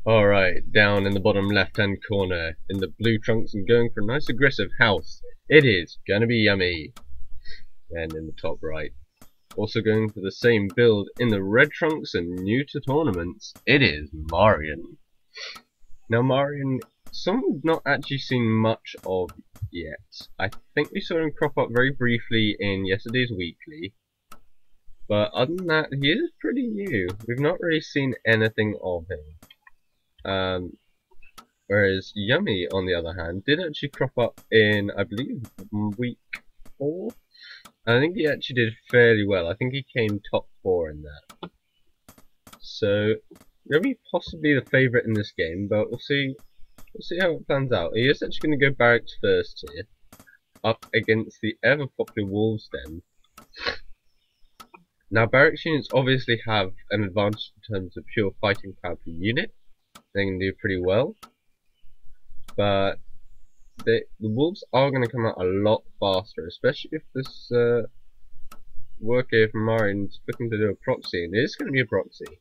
Alright, down in the bottom left hand corner, in the blue trunks and going for a nice aggressive house, it is gonna be Yummy. And in the top right, also going for the same build in the red trunks and new to tournaments, it is Marian. Now Marian, someone we've not actually seen much of yet. I think we saw him crop up very briefly in yesterday's weekly, but other than that, he is pretty new. We've not really seen anything of him. Whereas Yummy, on the other hand, did actually crop up in, I believe, week 4. And I think he actually did fairly well. I think he came top 4 in that. So, Yummy possibly the favourite in this game, but we'll see how it plans out. He is actually going to go barracks first here, up against the ever popular Wolves Den. Now, barracks units obviously have an advantage in terms of pure fighting power per unit. They can do pretty well, but the Wolves are going to come out a lot faster, especially if this worker from Marian is looking to do a proxy, and it is going to be a proxy.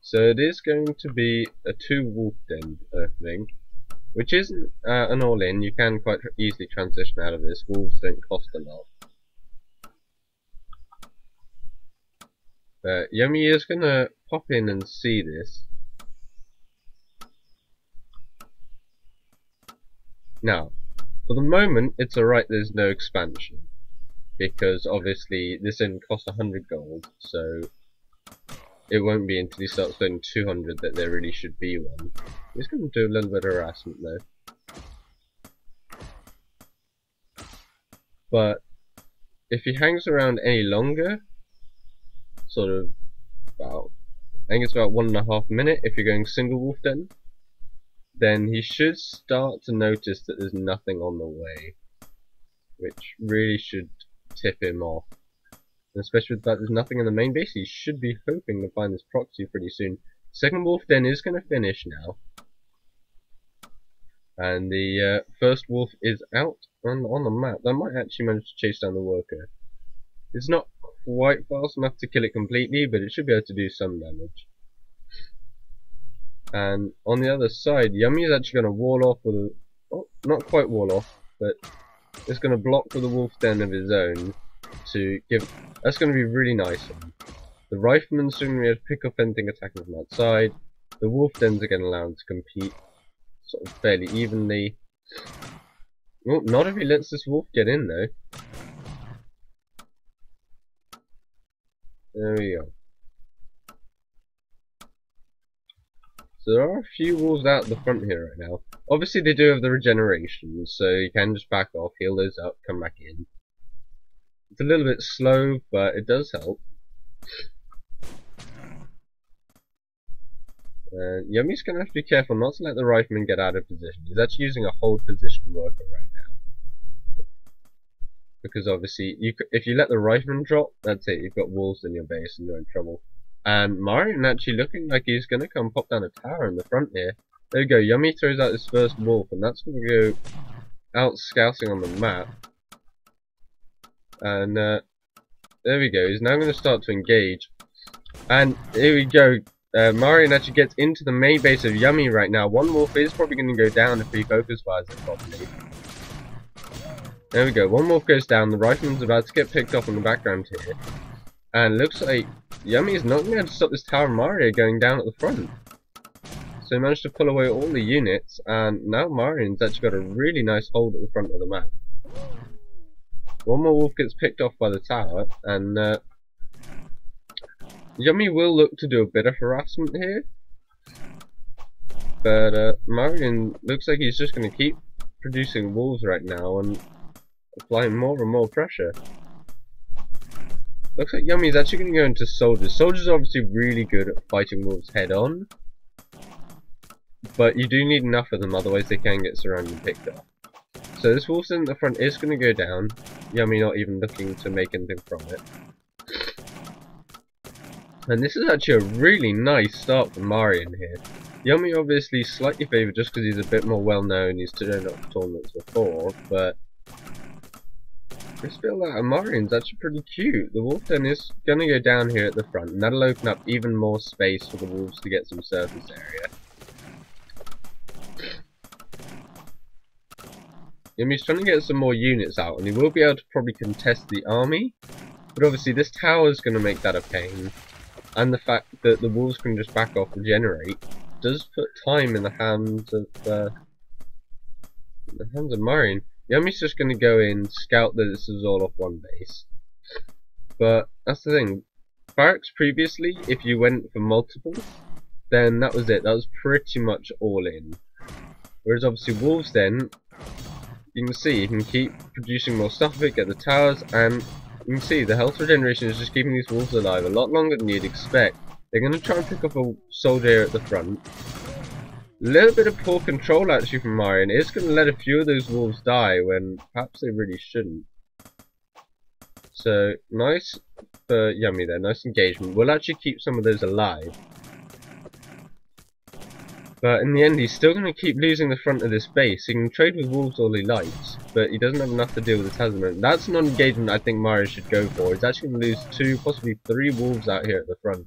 So it is going to be a 2 wolf den opening, which isn't an all-in. You can quite easily transition out of this. Wolves don't cost a lot. But Yummy is going to pop in and see this. Now, for the moment, it's alright there's no expansion, because obviously this only costs 100 gold, so it won't be until he starts spending 200 that there really should be one. He's going to do a little bit of harassment though. But if he hangs around any longer, sort of about, I think it's about 1.5 minutes if you're going single wolf den, then he should start to notice that there's nothing on the way, which really should tip him off. And especially with that there's nothing in the main base, he should be hoping to find this proxy pretty soon. Second wolf den is going to finish now, and the first wolf is out on the map. That might actually manage to chase down the worker. It's not quite fast enough to kill it completely, but it should be able to do some damage. And on the other side, Yummy is actually going to wall off with a... oh, not quite wall off, but it's going to block with a wolf den of his own to give... that's going to be really nice. The rifleman's soon going to be able to pick up anything attacking from outside. The wolf dens are going to allow him to compete sort of fairly evenly. Well, not if he lets this wolf get in though. There we go. So there are a few wolves out the front here right now. Obviously they do have the regeneration, so you can just back off, heal those up, come back in. It's a little bit slow, but it does help. Yummy's going to have to be careful not to let the rifleman get out of position. He's actually using a hold position worker right now. Because obviously, if you let the rifleman drop, that's it, you've got wolves in your base and you're in trouble. And Marian actually looking like he's going to come pop down a tower in the front here. There we go, Yummy throws out his first wolf, and that's going to go out scouting on the map. And there we go, he's now going to start to engage. And here we go, Marian actually gets into the main base of Yummy right now. One wolf is probably going to go down if he focus fires it properly. There we go, one wolf goes down, the rifleman's about to get picked off in the background here. And looks like Yummy is not going to be able to stop this Tower of Mario going down at the front. So he managed to pull away all the units, and now Marian's actually got a really nice hold at the front of the map. One more wolf gets picked off by the tower, and Yummy will look to do a bit of harassment here. But Marian looks like he's just going to keep producing wolves right now and applying more and more pressure. Looks like Yummy's actually going to go into soldiers. Soldiers are obviously really good at fighting wolves head on, but you do need enough of them, otherwise they can get surrounded and picked off. So this wolf in the front is going to go down. Yummy not even looking to make anything from it. And this is actually a really nice start for Marian here. Yummy obviously slightly favoured just because he's a bit more well known, he's turned up to tournaments before, but This feel like Marian's actually pretty cute. The wolf den is gonna go down here at the front, and that'll open up even more space for the wolves to get some surface area. He's trying to get some more units out, and he will be able to probably contest the army. But obviously this tower is going to make that a pain. And the fact that the wolves can just back off and regenerate does put time in the hands of Marian. Yummy's just going to go in, scout that this is all off one base. But that's the thing. Barracks previously, if you went for multiple, then that was it. That was pretty much all in. Whereas obviously wolves then, you can see, you can keep producing more stuff of it, get the towers, and you can see the health regeneration is just keeping these wolves alive a lot longer than you'd expect. They're going to try and pick up a soldier here at the front. A little bit of poor control actually from Marian. It's going to let a few of those wolves die when perhaps they really shouldn't. So, nice for Yummy there, nice engagement. We'll actually keep some of those alive. But in the end, he's still going to keep losing the front of this base. He can trade with wolves all he likes, but he doesn't have enough to deal with the Tasman. That's not an engagement I think Marian should go for. He's actually going to lose 2, possibly 3 wolves out here at the front.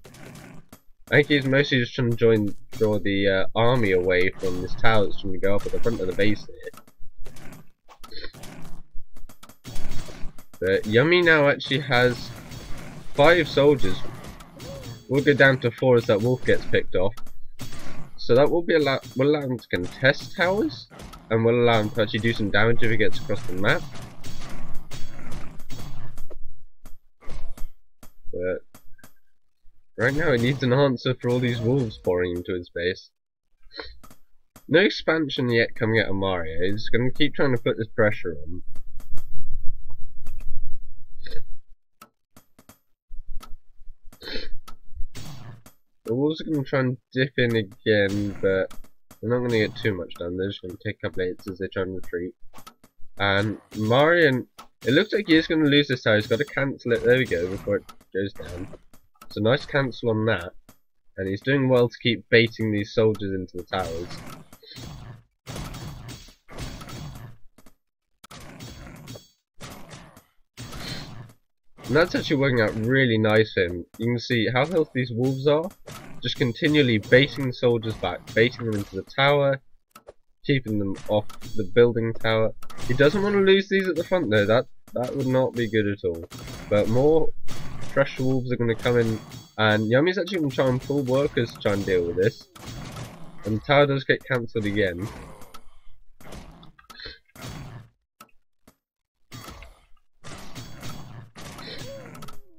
I think he's mostly just trying to draw the army away from this tower that's trying to go up at the front of the base here. But Yummy now actually has 5 soldiers. We'll go down to 4 as that wolf gets picked off. So that will allow him to contest towers, and will allow him to actually do some damage if he gets across the map. But right now he needs an answer for all these wolves pouring into his base. No expansion yet coming out of Mario. He's going to keep trying to put this pressure on. The wolves are going to try and dip in again, but they're not going to get too much done. They're just going to take a couple of hits as they try and retreat. And Marian, it looks like he is going to lose this tower. He's got to cancel it. There we go, before it goes down. So nice cancel on that. And he's doing well to keep baiting these soldiers into the towers. And that's actually working out really nice for him. You can see how healthy these wolves are. Just continually baiting the soldiers back, baiting them into the tower, keeping them off the building tower. He doesn't want to lose these at the front though, that would not be good at all. But more pressure wolves are going to come in, and Yummy's actually going to try and pull workers to try and deal with this. And the tower does get cancelled again.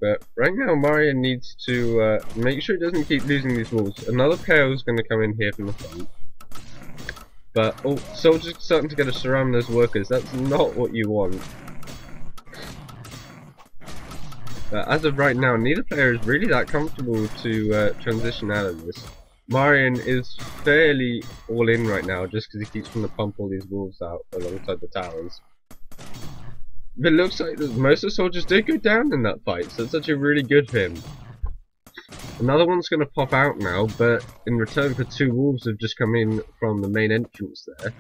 But right now Marian needs to make sure he doesn't keep losing these wolves. Another pair is going to come in here from the front. But, oh, soldiers starting to get to surround those workers. That's not what you want. But as of right now, neither player is really that comfortable to transition out of this. Marian is fairly all in right now just because he keeps trying to pump all these wolves out alongside the towers. But it looks like most of the soldiers did go down in that fight, so it's actually really good for him. Another one's going to pop out now, but in return for 2 wolves have just come in from the main entrance there.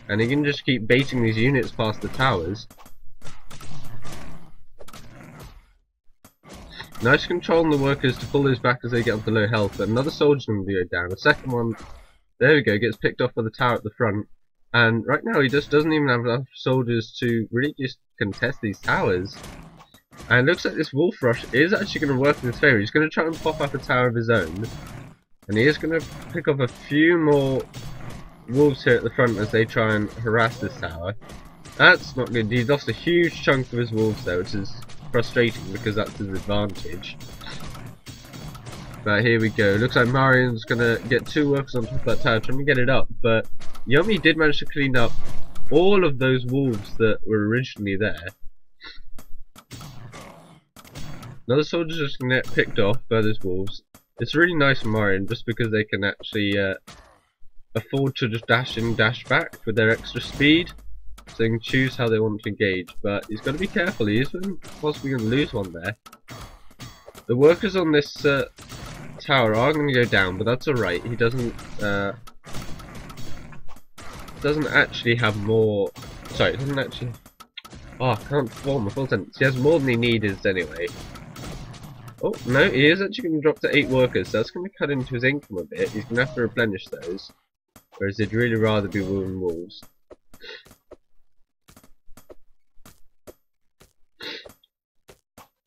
And he can just keep baiting these units past the towers. Nice control on the workers to pull those back as they get up to low health, but another soldier's going to go down. The second one, there we go, gets picked off by the tower at the front. And right now he just doesn't even have enough soldiers to really just contest these towers. And it looks like this wolf rush is actually going to work in his favour. He's going to try and pop up a tower of his own. And he is going to pick up a few more wolves here at the front as they try and harass this tower. That's not good. He lost a huge chunk of his wolves there, which is frustrating because that's his advantage. But here we go. Looks like Marian's going to get 2 workers on top of that tower trying to get it up. But Yummy did manage to clean up all of those wolves that were originally there. Another soldier's just going to get picked off by those wolves. It's really nice for Marian just because they can actually afford to just dash in, dash back with their extra speed. So they can choose how they want to engage. But he's got to be careful. He is possibly going to lose one there. The workers on this tower are going to go down, but that's alright. He doesn't actually have more. Sorry, it doesn't actually. Oh, I can't form a full sentence. He has more than he needs anyway. Oh, no, he is actually going to drop to 8 workers, so that's going to cut into his income a bit. He's going to have to replenish those. Whereas he'd really rather be wooing wolves.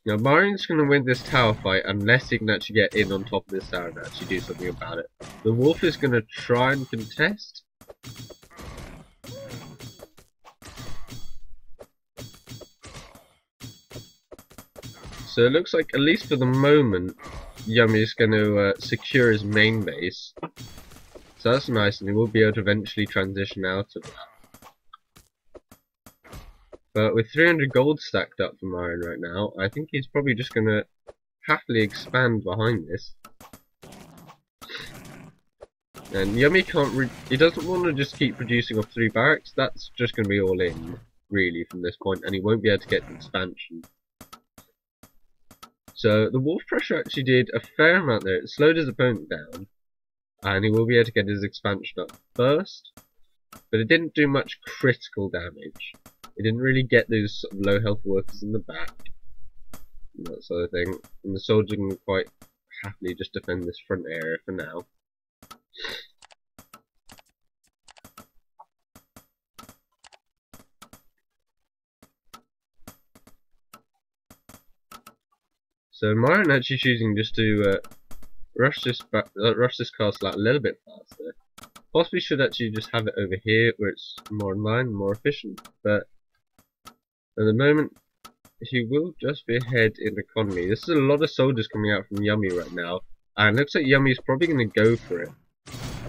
Now, Marian's going to win this tower fight unless he can actually get in on top of this tower and actually do something about it. The wolf is going to try and contest. So it looks like, at least for the moment, Yummy is going to secure his main base. So that's nice, and he will be able to eventually transition out of that. But with 300 gold stacked up for Marian right now, I think he's probably just going to happily expand behind this. And Yummy he doesn't want to just keep producing off 3 barracks. That's just going to be all in, really, from this point, and he won't be able to get the expansion. So the wolf pressure actually did a fair amount there. It slowed his opponent down, and he will be able to get his expansion up first, but it didn't do much critical damage. It didn't really get those sort of low health workers in the back, and that sort of thing, and the soldier can quite happily just defend this front area for now. So Marian actually choosing just to rush this castle out a little bit faster. Possibly should actually just have it over here where it's more in line, more efficient, but at the moment he will just be ahead in economy. This is a lot of soldiers coming out from Yummy right now, and it looks like Yummy's probably going to go for it.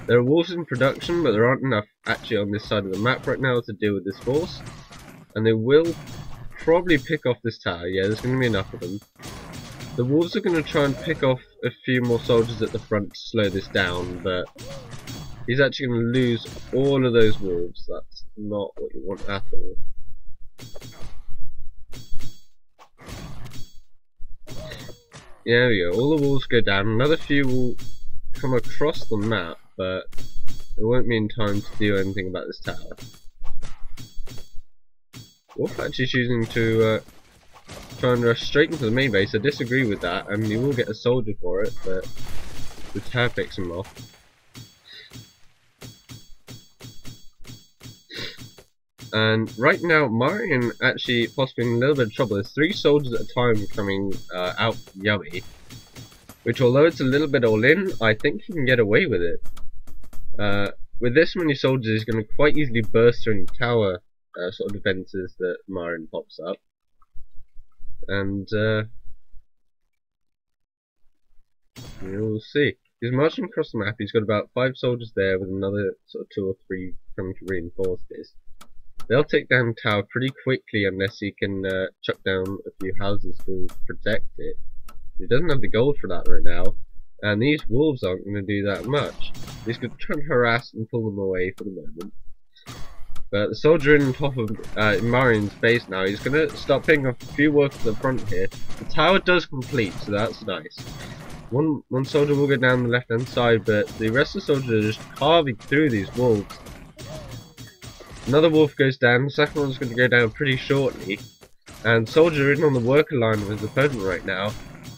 There are wolves in production, but there aren't enough actually on this side of the map right now to deal with this force, and they will probably pick off this tower. Yeah, there's going to be enough of them. The wolves are going to try and pick off a few more soldiers at the front to slow this down, but he's actually going to lose all of those wolves. That's not what you want at all. Yeah, there we go. All the wolves go down. Another few will come across the map, but it won't be in time to do anything about this tower. Wolf actually choosing to try and rush straight into the main base. I disagree with that, and he will get a soldier for it, but the tower picks him off. And right now, Marian actually possibly in a little bit of trouble. There's 3 soldiers at a time coming out from Yummy, which although it's a little bit all in, I think he can get away with it. With this many soldiers, he's going to quite easily burst through the tower sort of defences that Marian pops up. And we'll see. He's marching across the map. He's got about 5 soldiers there with another sort of 2 or 3 coming to reinforce this. They'll take down the tower pretty quickly unless he can chuck down a few houses to protect it. He doesn't have the gold for that right now, and these wolves aren't going to do that much. He's going to try and harass and pull them away for the moment. But the soldier in on top of Marian's base now, he's going to start picking off a few workers at the front here. The tower does complete, so that's nice. One soldier will go down the left hand side, but the rest of the soldiers are just carving through these wolves. Another wolf goes down, the second one's going to go down pretty shortly, and soldier in on the worker line of his opponent right now,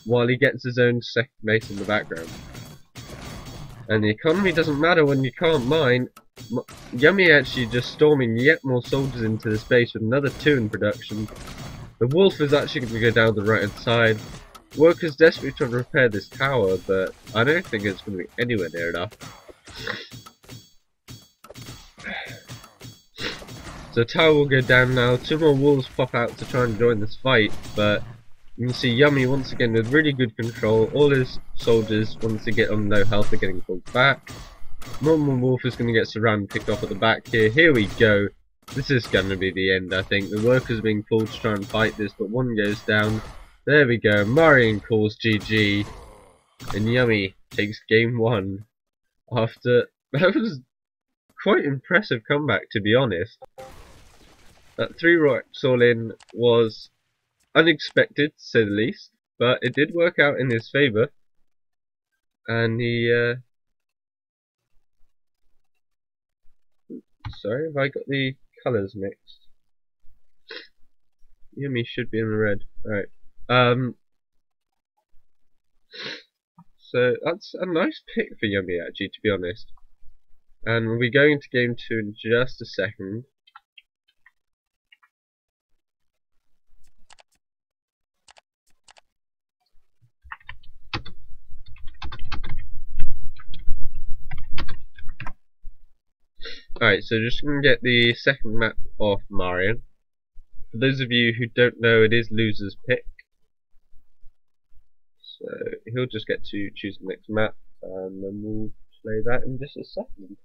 while he gets his own second base in the background. And the economy doesn't matter when you can't mine. Yummy actually just storming yet more soldiers into this base with another 2 in production. The wolf is actually going to go down the right hand side. Workers desperately trying to repair this tower, but I don't think it's going to be anywhere near enough. So tower will go down now. 2 more wolves pop out to try and join this fight, but you can see Yummy once again with really good control. All his soldiers, once they get on low health, are getting pulled back. Normal wolf is going to get surrounded, picked off at the back here. Here we go. This is going to be the end, I think. The workers are being pulled to try and fight this, but one goes down. There we go. Marian calls GG, and Yummy takes game 1. After that was quite impressive comeback, to be honest. That 3 rocks all in was unexpected, to say the least, but it did work out in his favour, and he sorry, have I got the colours mixed? Yummy should be in the red. Alright. So that's a nice pick for Yummy, actually, to be honest. And we'll be going to game 2 in just a second. Alright, so just going to get the second map off Marian. For those of you who don't know, it is loser's pick. So he'll just get to choose the next map, and then we'll play that in just a second.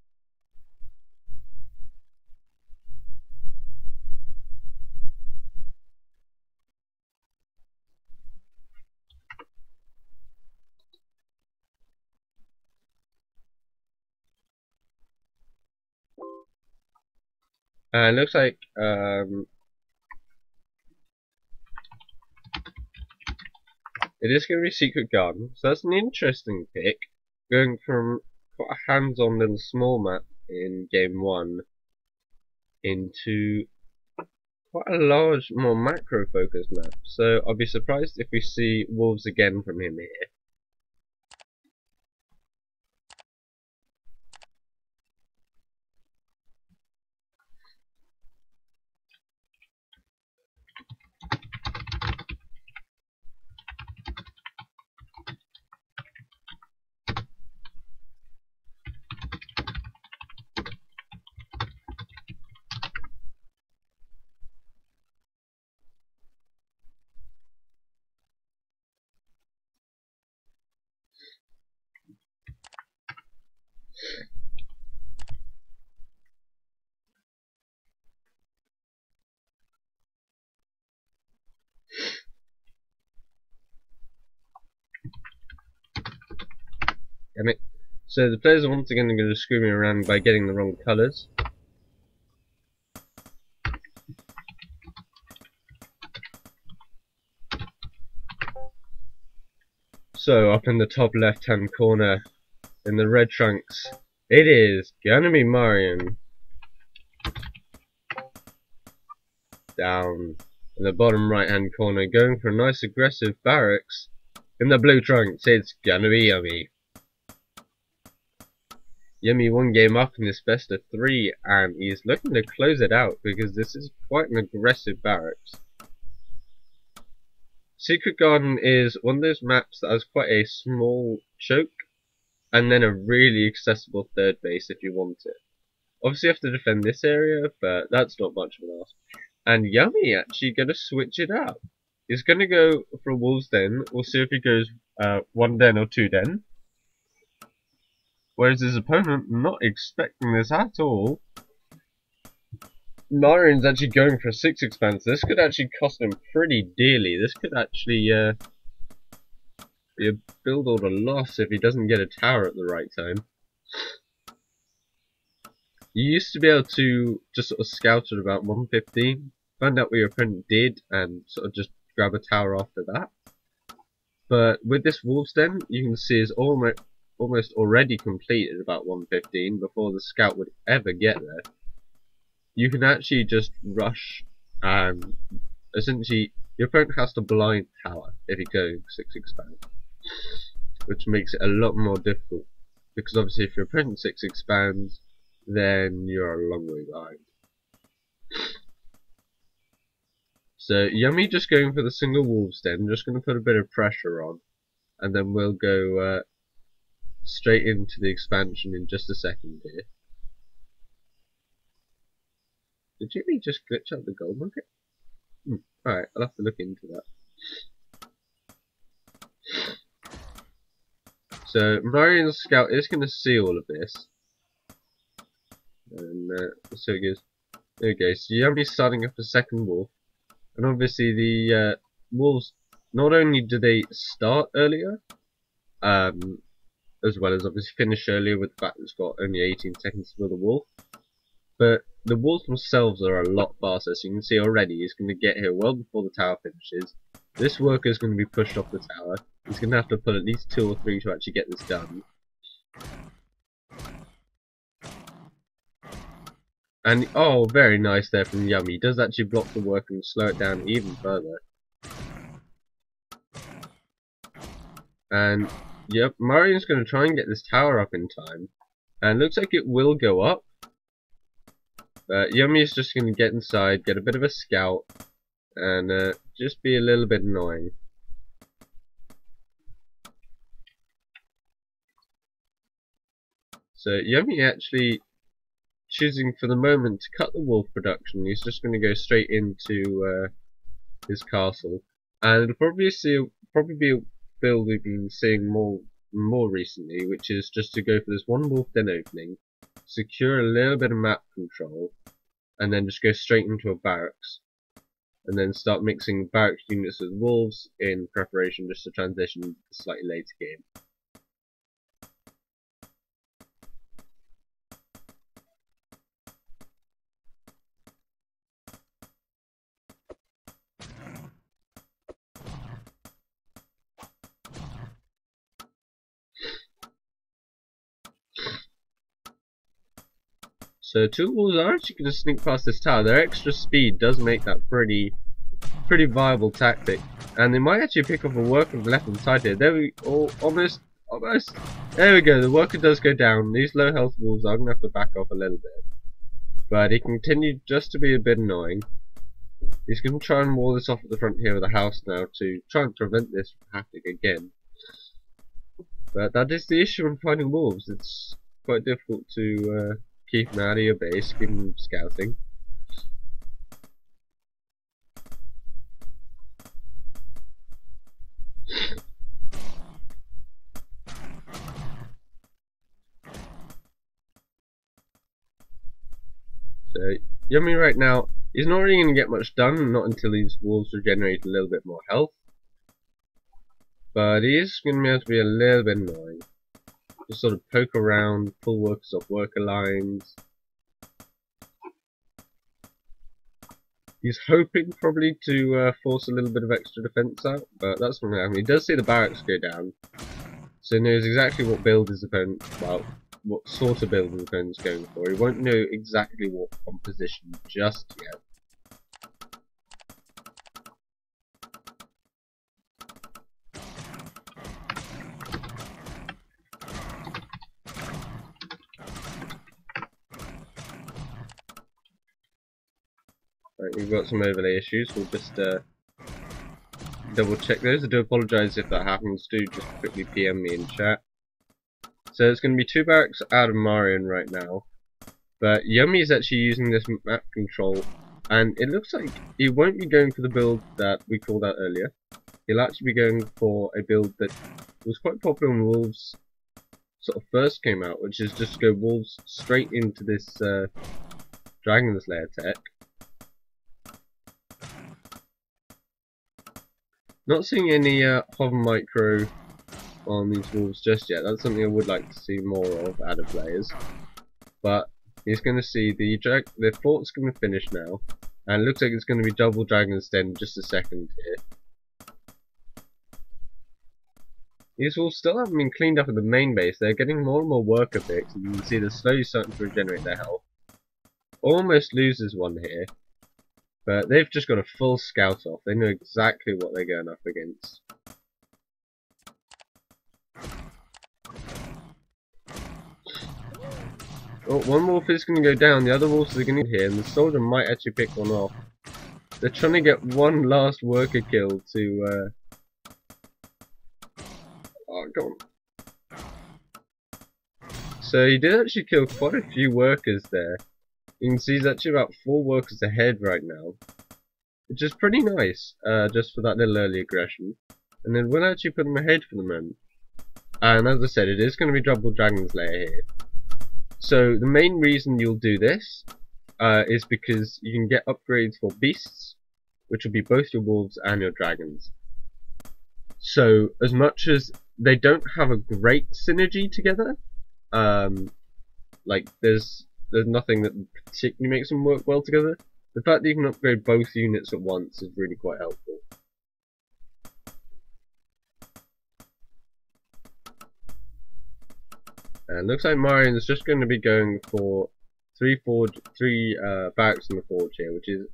And looks like it is going to be Secret Garden, so that's an interesting pick, going from quite a hands-on little small map in game 1 into quite a large, more macro-focused map. So I'll be surprised if we see wolves again from him here. Damn it. So the players are once again going to screw me around by getting the wrong colours. So up in the top left hand corner, in the red trunks, it is gonna be Marian. Down in the bottom right hand corner, going for a nice aggressive barracks, in the blue trunks, it's gonna be Yummy. Yummy one game up in this best of 3, and he's looking to close it out because this is quite an aggressive barracks. Secret Garden is one of those maps that has quite a small choke and then a really accessible third base if you want it. Obviously you have to defend this area, but that's not much of an ask. And Yummy actually going to switch it up. He's going to go for a wolves den. We'll see if he goes 1 den or 2 den. Whereas his opponent not expecting this at all. Marian's actually going for a 6 expanse. This could actually cost him pretty dearly. This could actually be a build order loss if he doesn't get a tower at the right time. You used to be able to just sort of scout at about 115, find out what your opponent did, and sort of just grab a tower after that. But with this wolves den, you can see it's almost already complete at about 115 before the scout would ever get there. You can actually just rush, and essentially your opponent has to blind tower if you go 6 expand, which makes it a lot more difficult, because obviously if your opponent 6 expands, then you're a long way behind. So Yummy just going for the single wolves den. I'm just going to put a bit of pressure on, and then we'll go straight into the expansion in just a second here. Did Yummy just glitch out the gold market? Alright, I'll have to look into that. So Marian's scout is going to see all of this. And so it goes. There we go. So Yummy's starting up a second wolf. And obviously the wolves, not only do they start earlier, as well as obviously finish earlier with the fact that it's got only 18 seconds to build a wolf, but the wolves themselves are a lot faster. So you can see already he's going to get here well before the tower finishes. This worker is going to be pushed off the tower. He's going to have to pull at least 2 or 3 to actually get this done. And oh, very nice there from Yummy. He does actually block the work and slow it down even further. And yep, Marian's going to try and get this tower up in time. And looks like it will go up. But Yummy's just going to get inside, get a bit of a scout, and just be a little bit annoying. So Yummy actually choosing for the moment to cut the wolf production. He's just going to go straight into his castle, and it'll probably be a build we've been seeing more recently, which is just to go for this one wolf den opening, secure a little bit of map control, and then just go straight into a barracks, and then start mixing barracks units with wolves in preparation just to transition to a slightly later game. So two wolves are actually going to sneak past this tower. Their extra speed does make that pretty viable tactic, and they might actually pick up a worker left and side here. There we almost. There we go. The worker does go down. These low health wolves are going to have to back off a little bit, but he continued just to be a bit annoying. He's going to try and wall this off at the front here of the house now to try and prevent this from happening again. But that is the issue when fighting wolves. It's quite difficult to keep them out of your base, keep them scouting. So Yummy right now, he's not really going to get much done, not until these wolves regenerate a little bit more health. But he is going to be a little bit annoying. Just sort of poke around, pull workers off worker lines. He's hoping probably to force a little bit of extra defense out, but that's not going to happen. He does see the barracks go down, so he knows exactly what build his opponent, well, what sort of build his opponent's going for. He won't know exactly what composition just yet. Right, we've got some overlay issues. We'll just double check those. I do apologise if that happens. Do just quickly PM me in chat. So it's going to be 2 barracks out of Marian right now, but Yummy is actually using this map control, and it looks like he won't be going for the build that we called out earlier. He'll actually be going for a build that was quite popular when Wolves sort of first came out, which is just go Wolves straight into this Dragon Slayer tech. Not seeing any hover micro on these wolves just yet. That's something I would like to see more of out of players. But he's going to see the fort's going to finish now, and it looks like it's going to be double Dragon's Den in just a second here. These wolves still haven't been cleaned up in the main base. They're getting more and more worker picks, and you can see they're slowly starting to regenerate their health. Almost loses one here, but they've just got a full scout off. They know exactly what they're going up against. Oh, one wolf is going to go down, the other wolves are going to get here, and the soldier might actually pick one off. They're trying to get one last worker kill to, oh, go on. So he did actually kill quite a few workers there. You can see he's actually about 4 workers ahead right now, which is pretty nice, just for that little early aggression. And then we'll actually put him ahead for the moment. And as I said, it is going to be double Dragon Slayer here. So the main reason you'll do this is because you can get upgrades for beasts, which will be both your wolves and your dragons. So as much as they don't have a great synergy together, like there's nothing that particularly makes them work well together, the fact that you can upgrade both units at once is really quite helpful. And looks like Marian is just going to be going for three barracks in the forge here, which is,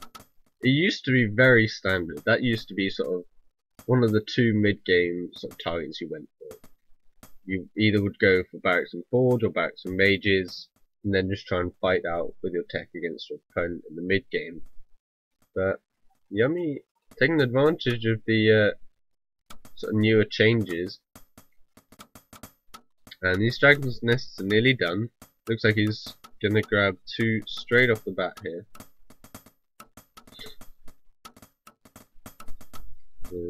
it used to be very standard. That used to be sort of one of the two mid-game sort of targets you went for. You either would go for barracks and forge or barracks and mages, and then just try and fight out with your tech against your opponent in the mid-game. But Yummy taking advantage of the sort of newer changes, and these dragon's nests are nearly done. Looks like he's gonna grab 2 straight off the bat here.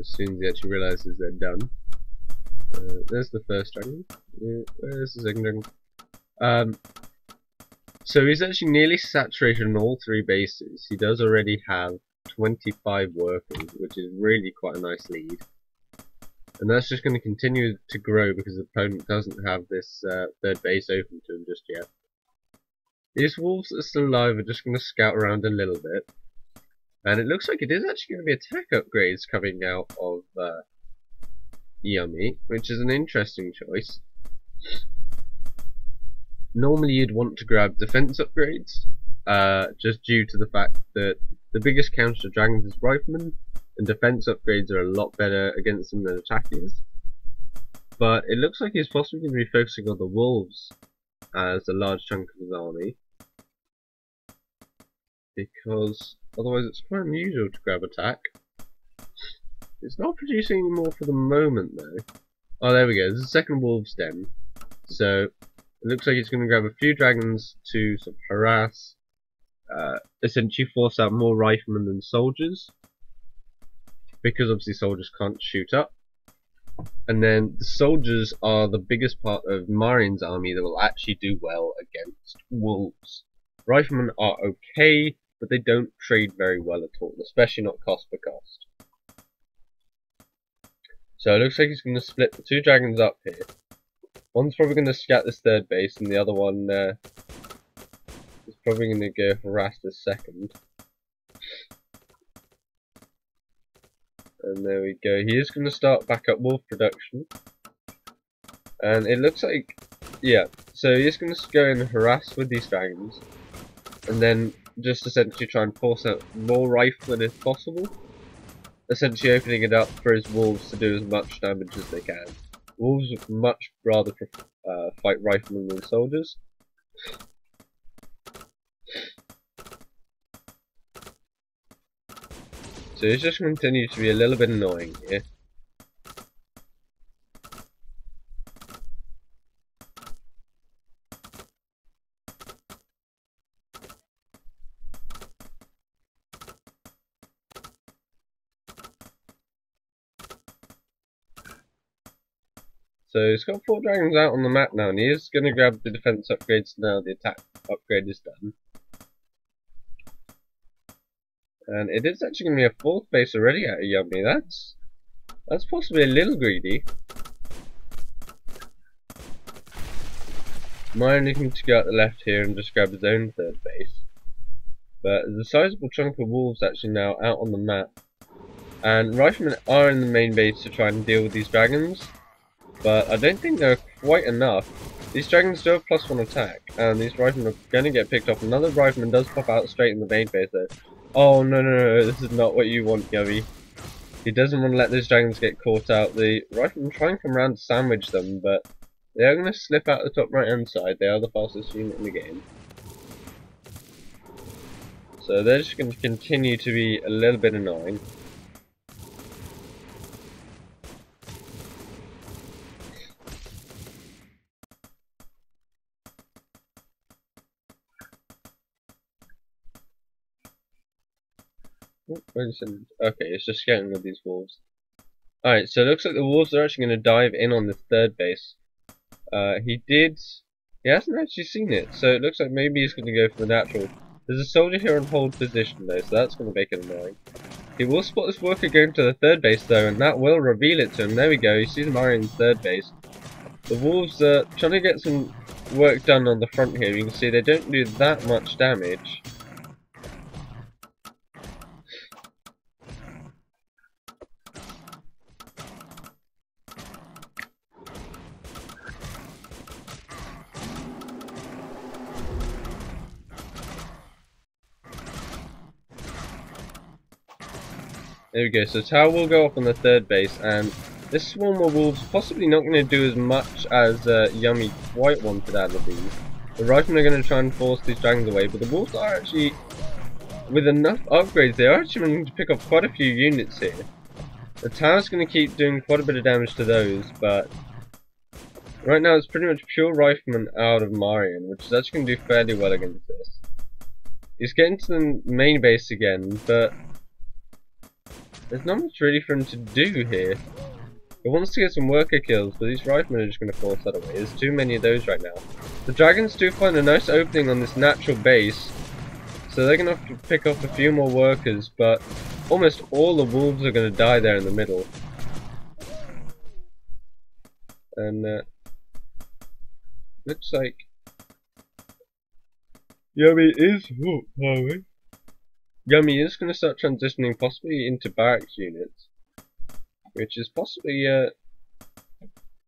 As soon as he actually realizes they're done. There's the first dragon. Where's the second dragon? So he's actually nearly saturated on all 3 bases. He does already have 25 workers, which is really quite a nice lead. And that's just going to continue to grow because the opponent doesn't have this 3rd base open to him just yet. These wolves that are still alive are just going to scout around a little bit. And it looks like it is actually going to be attack upgrades coming out of Yummy, which is an interesting choice. Normally you'd want to grab defense upgrades, just due to the fact that the biggest counter to dragons is riflemen, and defense upgrades are a lot better against them than attack is. But it looks like he's possibly going to be focusing on the wolves as a large chunk of his army, because otherwise it's quite unusual to grab attack. It's not producing any more for the moment though. Oh, there we go, there's a second wolves den. So it looks like he's going to grab a few dragons to sort of harass, essentially force out more riflemen than soldiers, because obviously soldiers can't shoot up. And then the soldiers are the biggest part of Marian's army that will actually do well against wolves. Riflemen are okay, but they don't trade very well at all, especially not cost per cost. So it looks like he's going to split the 2 dragons up here. One's probably going to scat this 3rd base, and the other one is probably going to go harass this 2nd. And there we go. He is going to start back up wolf production. And it looks like, yeah, so he's going to go and harass with these dragons. And then just essentially try and force out more riflemen if possible. Essentially opening it up for his wolves to do as much damage as they can. Wolves would much rather fight riflemen than soldiers. So it's just continues to be a little bit annoying here. So he's got 4 dragons out on the map now, and he is going to grab the defense upgrades now the attack upgrade is done. And it is actually going to be a 4th base already out of Yummy. That's possibly a little greedy. Marian looking to go out the left here and just grab his own 3rd base. But there's a sizable chunk of wolves actually now out on the map. And riflemen are in the main base to try and deal with these dragons. But I don't think they're quite enough. These dragons do have +1 attack, and these riflemen are going to get picked off. Another rifleman does pop out straight in the main base though. Oh no, this is not what you want, Yummy. He doesn't want to let those dragons get caught out. The riflemen try and come around to sandwich them, but they are going to slip out the top right hand side. They are the fastest unit in the game. So they're just going to continue to be a little bit annoying. Okay, it's just getting with these wolves. Alright, so it looks like the wolves are actually going to dive in on the 3rd base. He hasn't actually seen it, so it looks like maybe he's going to go for the natural. There's a soldier here on hold position though, so that's going to make it annoying. He will spot this worker going to the 3rd base though, and that will reveal it to him. There we go, you see the Marian's 3rd base. The wolves are trying to get some work done on the front here. You can see they don't do that much damage. There we go, so tower will go up on the third base, and this swarm of wolves possibly not going to do as much as Yummy quite wanted out of these. The riflemen are going to try and force these dragons away, but the wolves are actually, with enough upgrades, they are actually going to pick up quite a few units here. The tower's going to keep doing quite a bit of damage to those, but right now it's pretty much pure rifleman out of Marian, which is actually going to do fairly well against this. He's getting to the main base again, but there's not much really for him to do here. He wants to get some worker kills, but these riflemen are just going to force that away. There's too many of those right now. The dragons do find a nice opening on this natural base, so they're going to have to pick up a few more workers, but almost all the wolves are going to die there in the middle. And looks like Yummy is Yummy is going to start transitioning possibly into barracks units, which is possibly a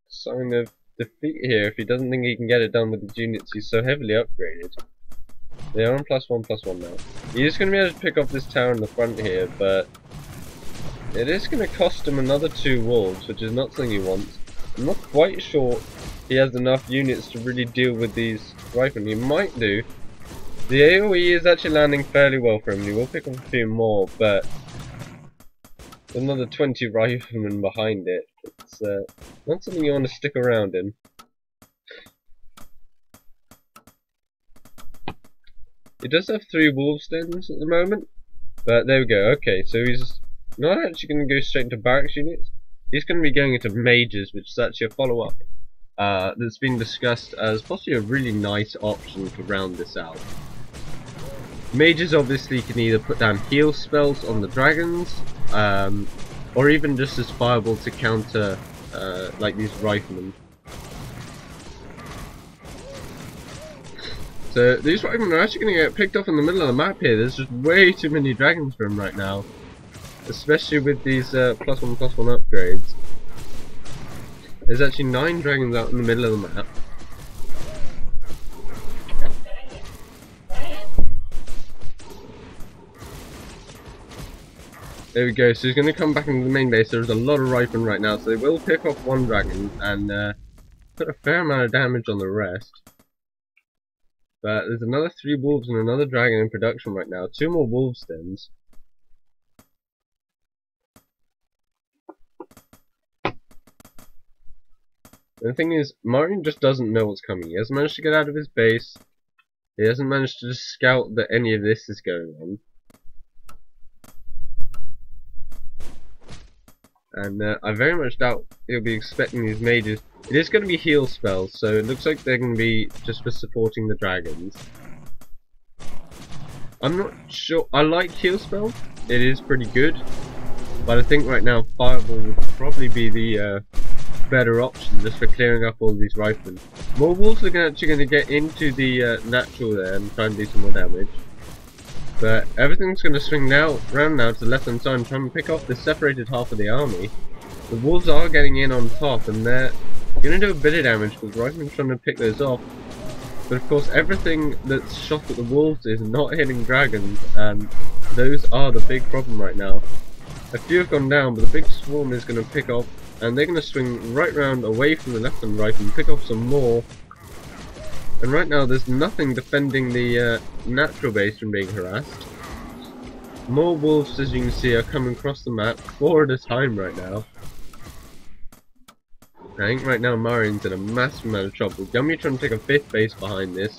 sign of defeat here if he doesn't think he can get it done with his units he's so heavily upgraded. They are on +1/+1 now. He is going to be able to pick up this tower in the front here, but it is going to cost him another 2 wolves, which is not something he wants. I'm not quite sure he has enough units to really deal with these riflemen. He might do. The AoE is actually landing fairly well for him. He will pick up a few more, but there's another 20 riflemen behind it. It's not something you want to stick around in. He does have 3 wolves dens at the moment, but there we go. Okay, so he's not actually going to go straight into barracks units. He's going to be going into mages, which is actually a follow-up that's been discussed as possibly a really nice option to round this out. Mages obviously can either put down heal spells on the dragons, or even just as viable to counter like these riflemen. So these riflemen are actually going to get picked off in the middle of the map here. There's just way too many dragons for him right now, especially with these +1/+1 upgrades. There's actually 9 dragons out in the middle of the map. There we go, so he's going to come back into the main base. There's a lot of riflemen right now, so they will pick off 1 dragon and put a fair amount of damage on the rest. But there's another 3 wolves and another dragon in production right now. 2 more wolves dens. The thing is, Marian just doesn't know what's coming. He hasn't managed to get out of his base. He hasn't managed to just scout that any of this is going on. And I very much doubt he'll be expecting these mages. It is going to be heal spells, so it looks like they're going to be just for supporting the dragons. I'm not sure. I like heal spells. It is pretty good. But I think right now Fireball would probably be the better option just for clearing up all these riflemen. More wolves are actually going to get into the natural there and try and do some more damage. But everything's going to swing round now to the left hand side and try and pick off the separated half of the army. The wolves are getting in on top and they're going to do a bit of damage because riflemen trying to pick those off. But of course everything that's shot at the wolves is not hitting dragons, and those are the big problem right now. A few have gone down, but the big swarm is going to pick off, and they're going to swing right round away from the left and right and pick off some more. And right now there's nothing defending the natural base from being harassed. More wolves, as you can see, are coming across the map, 4 at a time right now. I think right now Marian's in a massive amount of trouble. Yummy trying to take a 5th base behind this.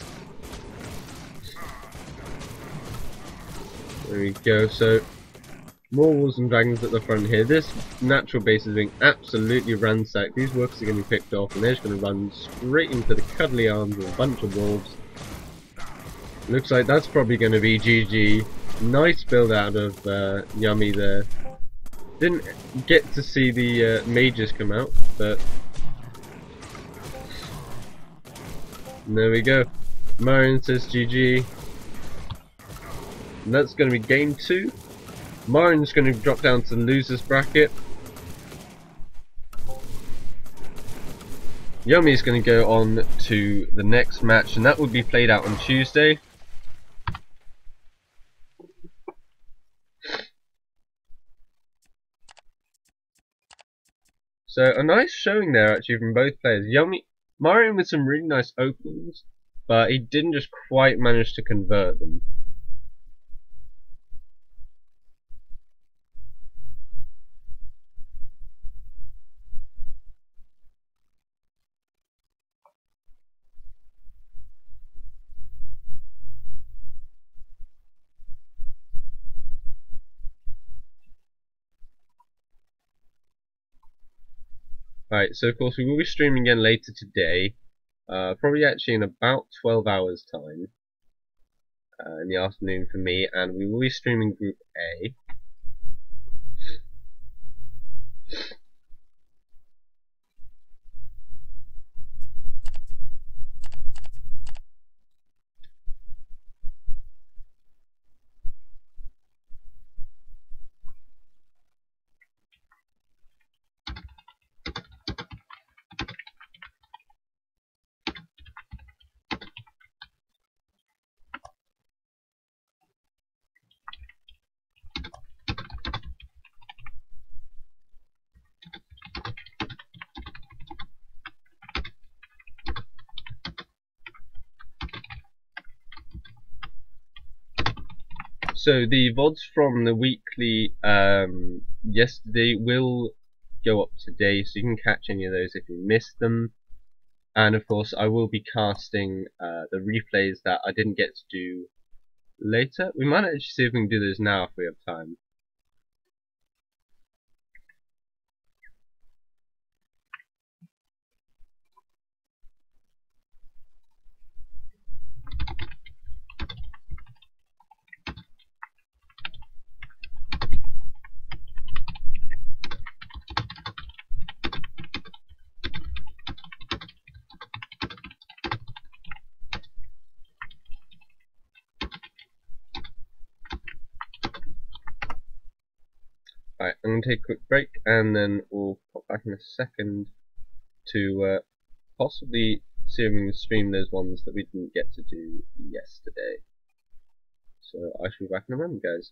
There we go, so more wolves and dragons at the front here. This natural base is being absolutely ransacked. These workers are going to be picked off and they're just going to run straight into the cuddly arms of a bunch of wolves. Looks like that's probably going to be GG. Nice build out of Yummy there. Didn't get to see the mages come out, but there we go. Marian says GG. And that's going to be game 2. Marian's going to drop down to the losers bracket. Yummy's going to go on to the next match, and that will be played out on Tuesday. So a nice showing there actually from both players. Marian with some really nice openings, but he didn't just quite manage to convert them. Right, so of course we will be streaming again later today, probably actually in about 12 hours time, in the afternoon for me, and we will be streaming Group A. So the VODs from the weekly yesterday will go up today, so you can catch any of those if you missed them. And of course, I will be casting the replays that I didn't get to do later. We might actually see if we can do those now if we have time. Right, I'm going to take a quick break and then we'll pop back in a second to possibly see if we can stream those ones that we didn't get to do yesterday. So I shall be back in a moment, guys.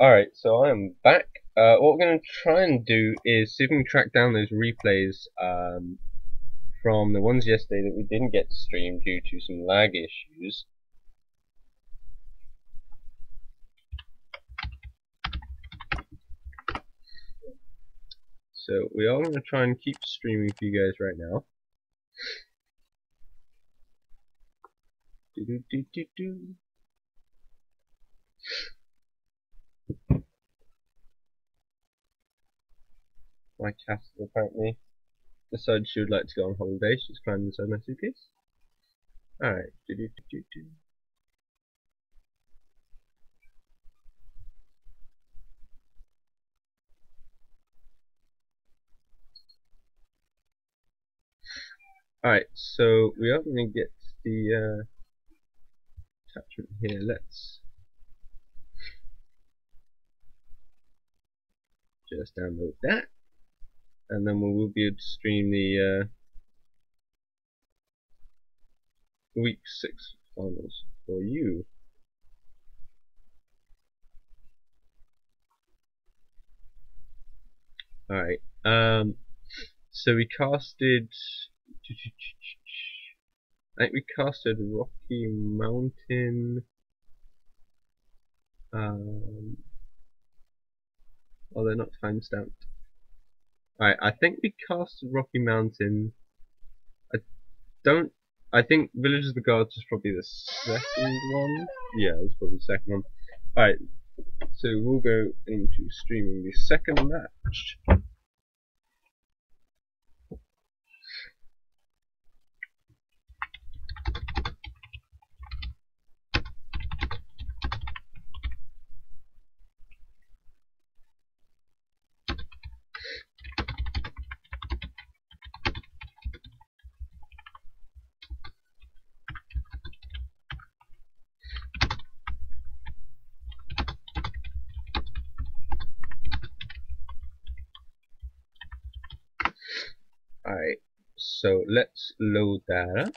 Alright, so I am back. What we're going to try and do is see if we can track down those replays from the ones yesterday that we didn't get to stream due to some lag issues. So we are going to try and keep streaming for you guys right now. My cat apparently decided she would like to go on holiday. She's climbing inside my suitcase. Alright. Alright, so we are going to get the attachment here. Let's just download that, and then we will be able to stream the week 6 finals for you. Alright, so we casted, I think we casted Rocky Mountain, oh, they're not timestamped. Alright, I think we casted Rocky Mountain. I think Village of the Gods is probably the second one. Yeah, it's probably the second one. Alright, so we'll go into streaming the second match. Alright, so let's load that up.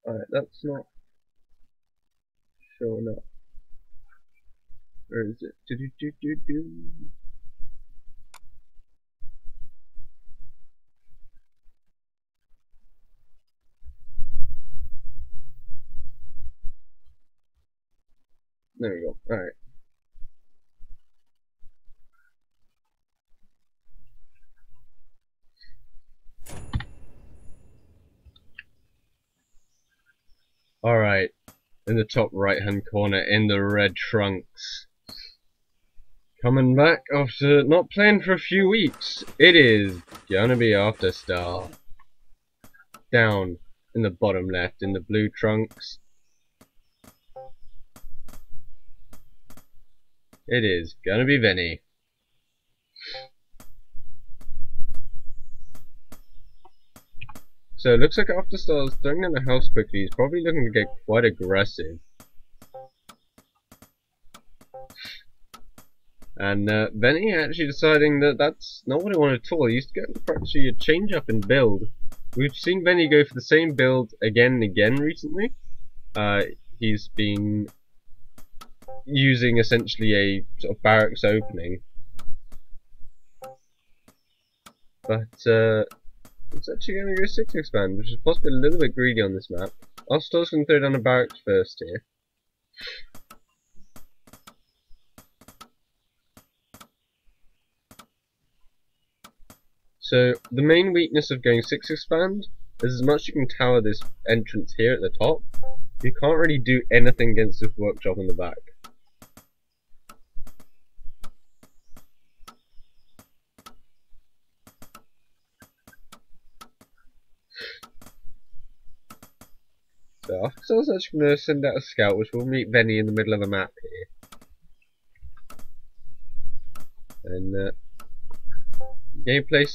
Alright, that's not showing up. Where is it? There we go. Alright. Alright. In the top right hand corner, in the red trunks. Coming back after not playing for a few weeks. It is gonna be Afterstar. Down in the bottom left, in the blue trunks. It is gonna be Vinnie. So it looks like Afterstar is throwing down the house quickly. He's probably looking to get quite aggressive. And Vinnie actually deciding that that's not what I wanted at all. He used to get practically a change up in build. We've seen Vinnie go for the same build again and again recently. He's been using essentially a sort of barracks opening. But it's actually going to go 6 expand, which is possibly a little bit greedy on this map. Afterstar's going to throw down a barracks first here. So the main weakness of going 6 expand is as much as you can tower this entrance here at the top, you can't really do anything against this workshop in the back. So Afterstar's actually going to send out a scout, which will meet Vinnie in the middle of the map here. And gameplay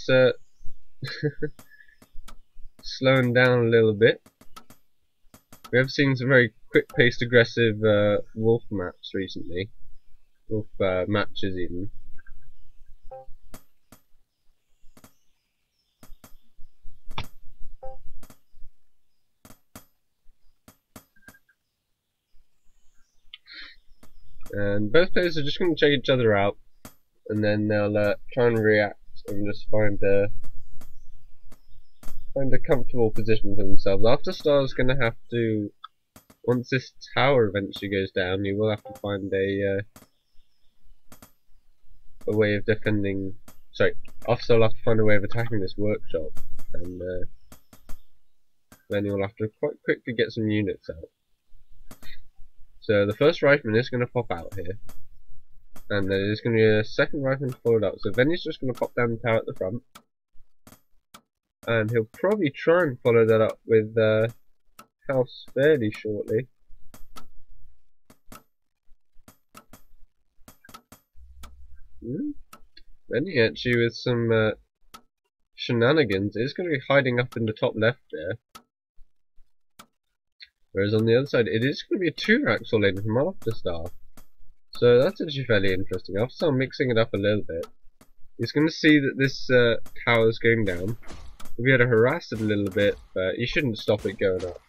Slowing down a little bit. We have seen some very quick-paced, aggressive wolf maps recently. Wolf matches even. And both players are just going to check each other out, and then they'll try and react and just find a comfortable position for themselves. Afterstar is going to have to, once this tower eventually goes down, you will have to find a way of defending. Sorry, Afterstar will have to find a way of attacking this workshop, and then you'll have to quite quickly get some units out. So the first rifleman is going to pop out here, and there is going to be a second rifleman followed up. So Vinnie's just going to pop down the tower at the front, and he'll probably try and follow that up with house fairly shortly. Vinnie actually with some shenanigans is going to be hiding up in the top left there. Whereas on the other side, it is going to be a 2-rack solid from Afterstar. So that's actually fairly interesting. Afterstar mixing it up a little bit. He's going to see that this tower is going down. We'll be able to harass it a little bit, but he shouldn't stop it going up.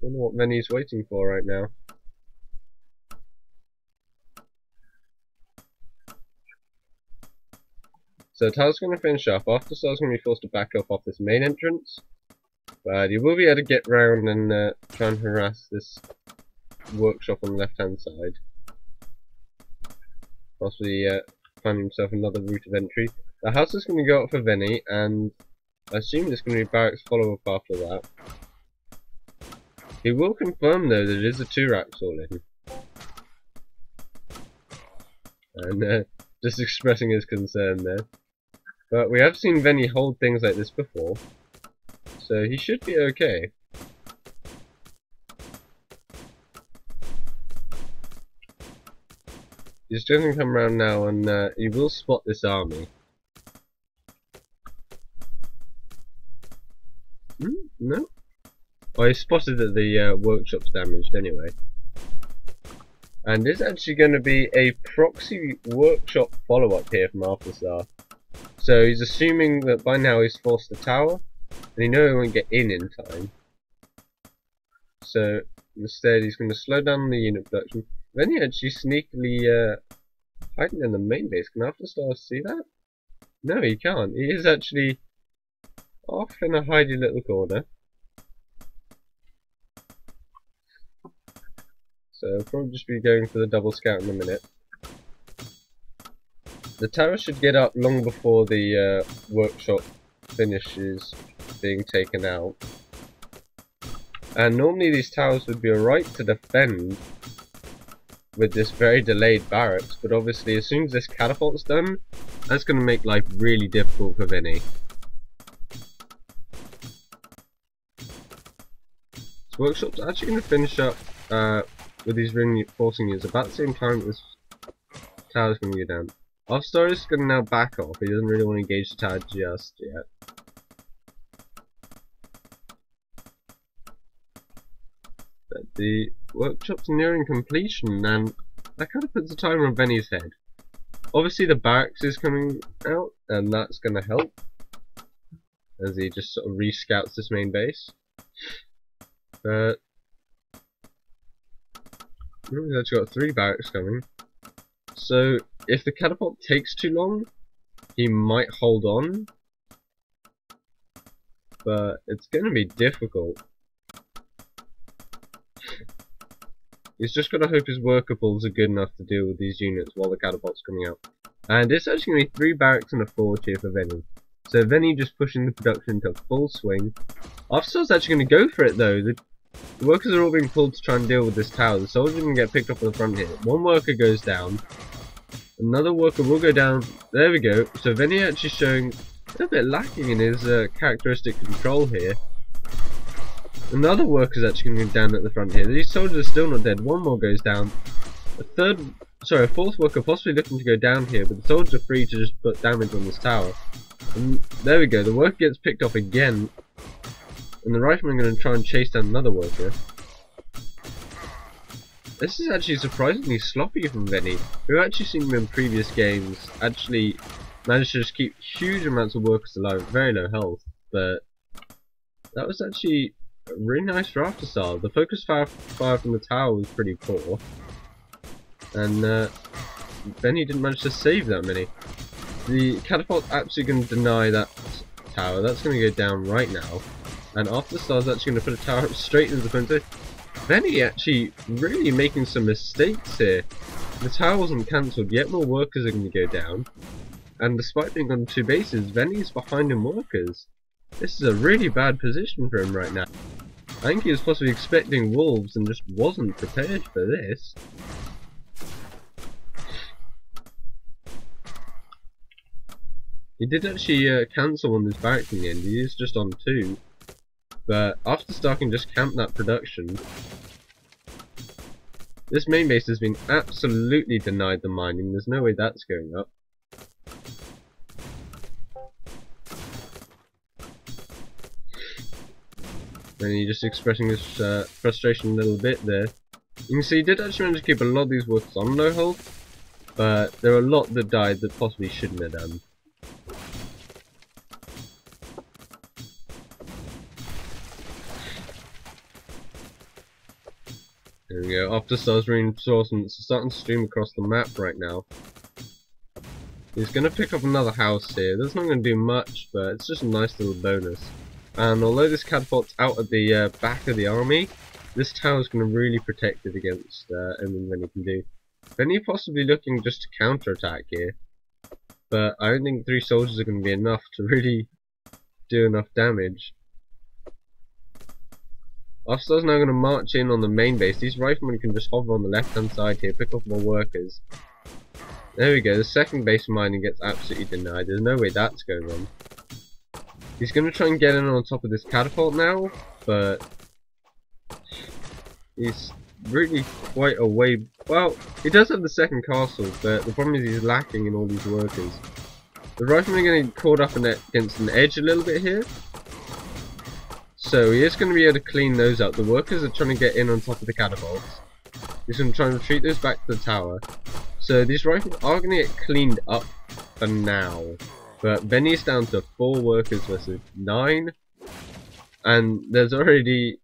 Don't know what Vinnie's waiting for right now. So Tao's going to finish up. Afterstar's going to be forced to back up off this main entrance, but he will be able to get round and try and harass this workshop on the left hand side. Possibly find himself another route of entry. The house is going to go up for Vinnie, and I assume there's going to be barracks follow up after that. He will confirm though that it is a 2-rack all-in. And just expressing his concern there. But we have seen Vinnie hold things like this before, so he should be okay. He's just going to come around now, and he will spot this army. No? Oh, he spotted that the workshop's damaged anyway. And there's actually going to be a proxy workshop follow-up here from Afterstar. So he's assuming that by now he's forced the tower, and he knows he won't get in time. So instead he's going to slow down the unit production. Then he actually sneakily hiding in the main base. Can Afterstar see that? No, he can't. He is actually off in a hidey little corner. So I'll probably just be going for the double scout in a minute. The tower should get up long before the workshop finishes being taken out. And normally these towers would be alright to defend with this very delayed barracks, but obviously as soon as this catapult's done, that's going to make life really difficult for Vinnie. This workshop's actually going to finish up with these reinforcing units about the same time this tower's going to go down. Afterstar is going to now back off. He doesn't really want to engage the tower just yet. But the workshop's nearing completion, and that kind of puts the timer on Vinnie's head. Obviously the barracks is coming out, and that's going to help as he just sort of re-scouts this main base. But he's actually got 3 barracks coming. So if the catapult takes too long, he might hold on, but it's going to be difficult. He's just got to hope his worker pulls are good enough to deal with these units while the catapult's coming out. And it's actually going to be 3 barracks and a forge here for Vinnie. So Vinnie just pushing the production to full swing. Afterstar's actually going to go for it though. The workers are all being pulled to try and deal with this tower. The soldiers are going to get picked up on the front here. One worker goes down. Another worker will go down. There we go. So Vinnie actually showing a bit lacking in his characteristic control here. Another worker's actually going to go down at the front here. These soldiers are still not dead. One more goes down. A fourth worker possibly looking to go down here, but the soldiers are free to just put damage on this tower. And there we go, the worker gets picked off again. And the riflemen are going to try and chase down another worker. This is actually surprisingly sloppy from Vinnie. We've actually seen him in previous games actually manage to just keep huge amounts of workers alive at very low health. But that was actually really nice for Afterstar. The focus fire from the tower was pretty poor. And Vinnie didn't manage to save that many. The catapult's absolutely going to deny that tower. That's going to go down right now. And Afterstar's actually going to put a tower up straight into the front. Vinnie actually really making some mistakes here. The tower wasn't cancelled, yet more workers are going to go down. And despite being on 2 bases, Vinnie's behind in workers. This is a really bad position for him right now. I think he was possibly expecting wolves and just wasn't prepared for this. He did actually cancel on his barracks in the end. He is just on 2. But Afterstar can just camp that production. This main base has been absolutely denied the mining. There's no way that's going up. And he's just expressing his frustration a little bit there. You can see he did actually manage to keep a lot of these workers on low health, but there are a lot that died that possibly shouldn't have done. There we go, Afterstar's reinforcements are starting to stream across the map right now. He's going to pick up another house here. That's not going to do much, but it's just a nice little bonus. And although this catapult's out at the back of the army, this tower's going to really protect it against anything Vinnie can do. Vinnie possibly looking just to counter-attack here, but I don't think 3 soldiers are going to be enough to really do enough damage. Afterstar's now going to march in on the main base. These riflemen can just hover on the left hand side here, pick off more workers. There we go, the second base mining gets absolutely denied. There's no way that's going on. He's going to try and get in on top of this catapult now, but he's really quite a way. Well, he does have the second castle, but the problem is he's lacking in all these workers. The riflemen are going to get caught up against an edge a little bit here. So he is going to be able to clean those up. The workers are trying to get in on top of the catapults. He's going to try and retreat those back to the tower. So these rifles are going to get cleaned up for now. But Vinnie's down to 4 workers versus 9. And there's already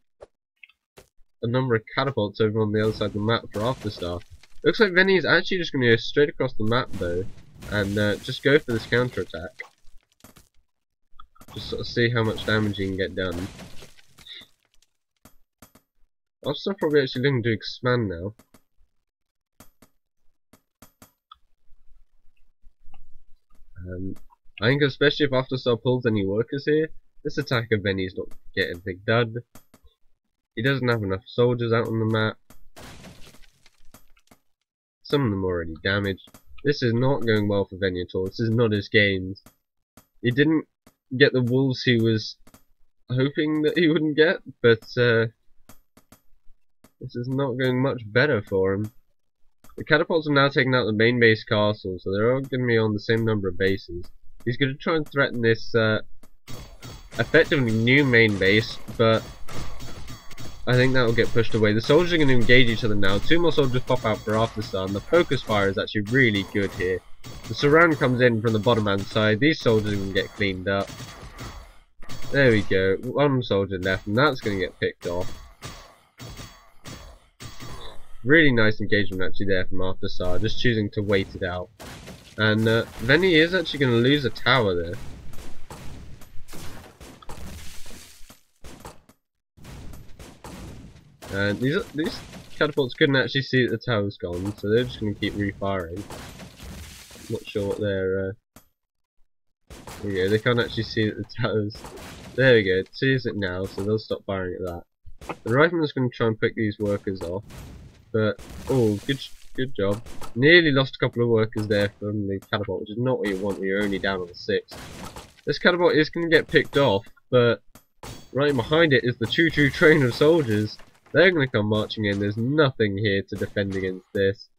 a number of catapults over on the other side of the map for Afterstar. Looks like Vinnie's actually just going to go straight across the map though. And just go for this counter-attack. Just sort of see how much damage he can get done. Afterstar probably actually looking to expand now. I think especially if Afterstar pulls any workers here, this attack of Vinnie's not getting a big dud. He doesn't have enough soldiers out on the map. Some of them are already damaged. This is not going well for Vinnie at all. This is not his games. He didn't get the wolves he was hoping that he wouldn't get, but this is not going much better for him. The catapults have now taken out the main base castle, so they're all going to be on the same number of bases. He's going to try and threaten this effectively new main base, but I think that will get pushed away. The soldiers are going to engage each other now. 2 more soldiers pop out for Afterstar, and the focus fire is actually really good here. The surround comes in from the bottom hand side. These soldiers are going to get cleaned up. There we go. 1 soldier left, and that's going to get picked off. Really nice engagement actually there from Afterstar, just choosing to wait it out. And Vinnie is actually going to lose a tower there. And these catapults couldn't actually see that the tower's gone, so they're just going to keep refiring. Not sure what they're. There we go. They can't actually see that the tower's. There we go. It sees it now, so they'll stop firing at that. The rifleman's going to try and pick these workers off, but oh, good job. Nearly lost a couple of workers there from the catapult, which is not what you want when you're only down on 6. This catapult is going to get picked off, but Right behind it is the choo-choo train of soldiers. They're going to come marching in. There's nothing here to defend against this.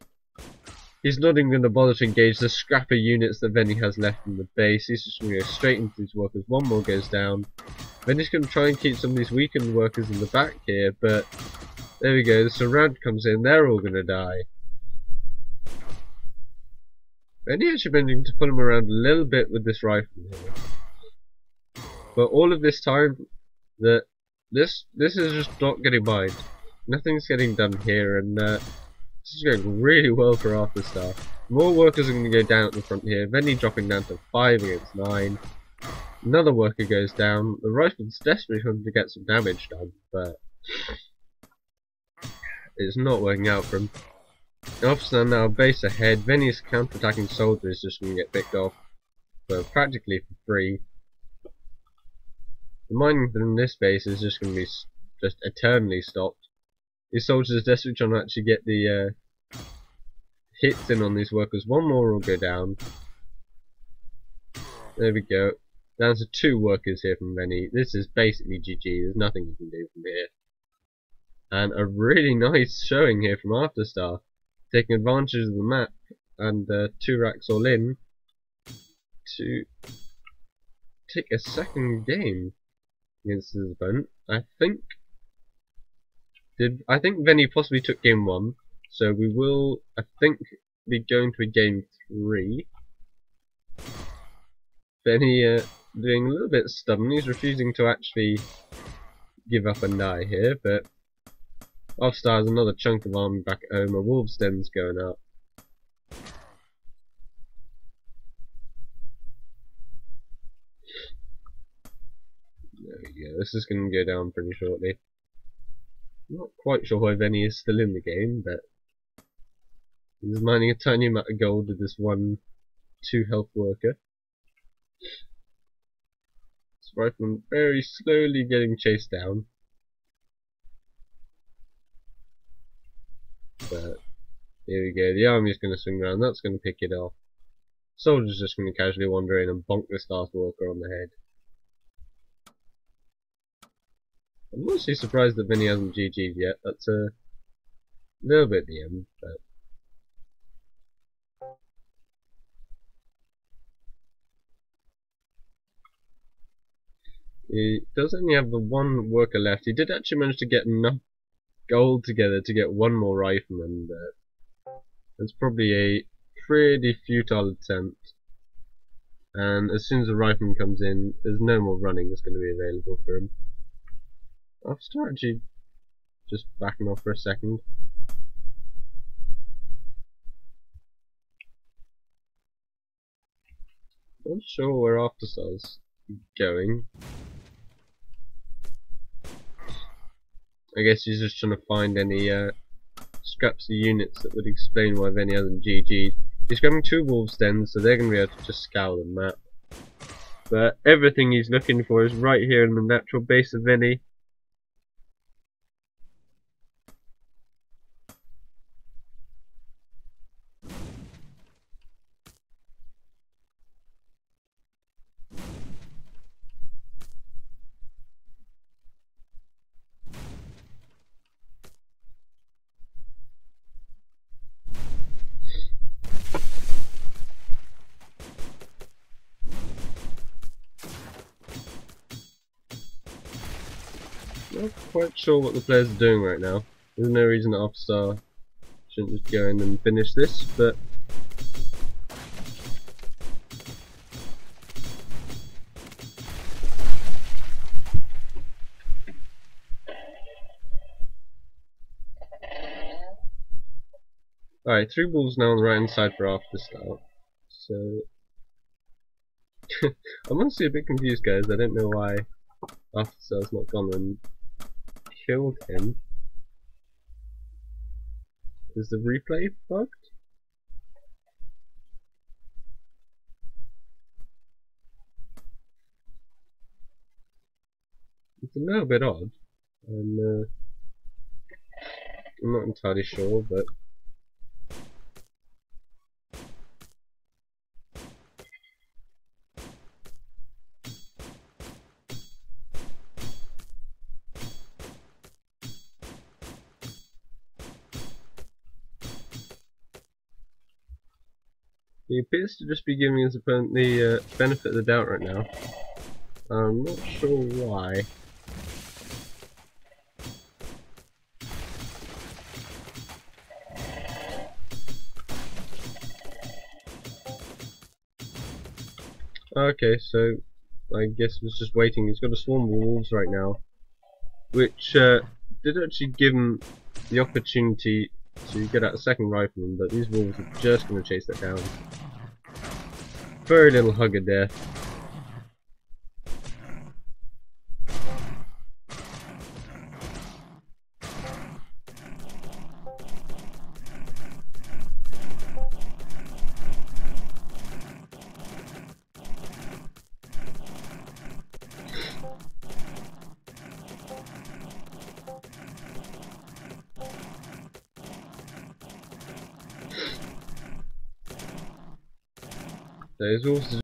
He's not even going to bother to engage the scrapper units that Vinnie has left in the base. He's just going to go straight into these workers. One more goes down. Vinnie's going to try and keep some of these weakened workers in the back here, but there we go. The surround comes in. They're all going to die. Vinnie actually managing to pull him around a little bit with this rifle here. But all of this time, this is just not getting mined. Nothing's getting done here, and this is going really well for Afterstar. More workers are going to go down at the front here. Vinnie dropping down to 5 against 9. Another worker goes down. The rifle's desperately trying to get some damage done, but it's not working out for him. Afterstar now base ahead. Vinnie's counter-attacking soldier is just going to get picked off practically for free. The mining from this base is just going to be just eternally stopped. These soldiers are desperately trying to actually get the hits in on these workers. One more will go down. There we go. Down to 2 workers here from Vinnie. This is basically GG. There's nothing you can do from here. And a really nice showing here from Afterstar, taking advantage of the map and 2 racks all in to take a second game against his opponent. I think Vinnie possibly took game 1, so we will, I think, be going to a game 3. Vinnie doing a little bit stubborn. He's refusing to actually give up and die here, but Afterstar has another chunk of army back at home. A wolf's den's going up. There we go. This is going to go down pretty shortly. I'm not quite sure why Vinnie is still in the game, but he's mining a tiny amount of gold with this 1-2 health worker. This rifleman very slowly getting chased down. But here we go, the army's going to swing around, that's going to pick it off. Soldier's just going to casually wander in and bonk this last worker on the head. I'm mostly surprised that Vinnie hasn't GG'd yet. That's a little bit the end, but he does only have the 1 worker left. He did actually manage to get enough gold together to get 1 more rifleman, but it's probably a pretty futile attempt. And as soon as the rifleman comes in, there's no more running that's going to be available for him. After actually just backing off for a second. Not sure where Afterstar's going. I guess he's just trying to find any scraps of units that would explain why Vinnie hasn't GG'd. He's grabbing 2 wolves dens, so they're going to be able to just scour the map. But everything he's looking for is right here in the natural base of Vinnie. Not quite sure what the players are doing right now. There's no reason that Afterstar shouldn't just go in and finish this, but alright, 3 wolves now on the right hand side for Afterstar. So I'm honestly a bit confused, guys. I don't know why Afterstar's not gone and killed him. Is the replay bugged? It's a little bit odd, and I'm not entirely sure, but He appears to just be giving his opponent the benefit of the doubt right now. I'm not sure why. Okay, so I guess was just waiting. He's got a swarm of wolves right now, which did actually give him the opportunity to get out a second rifleman, but these wolves are just going to chase that down. Very little hug of death. Those wolves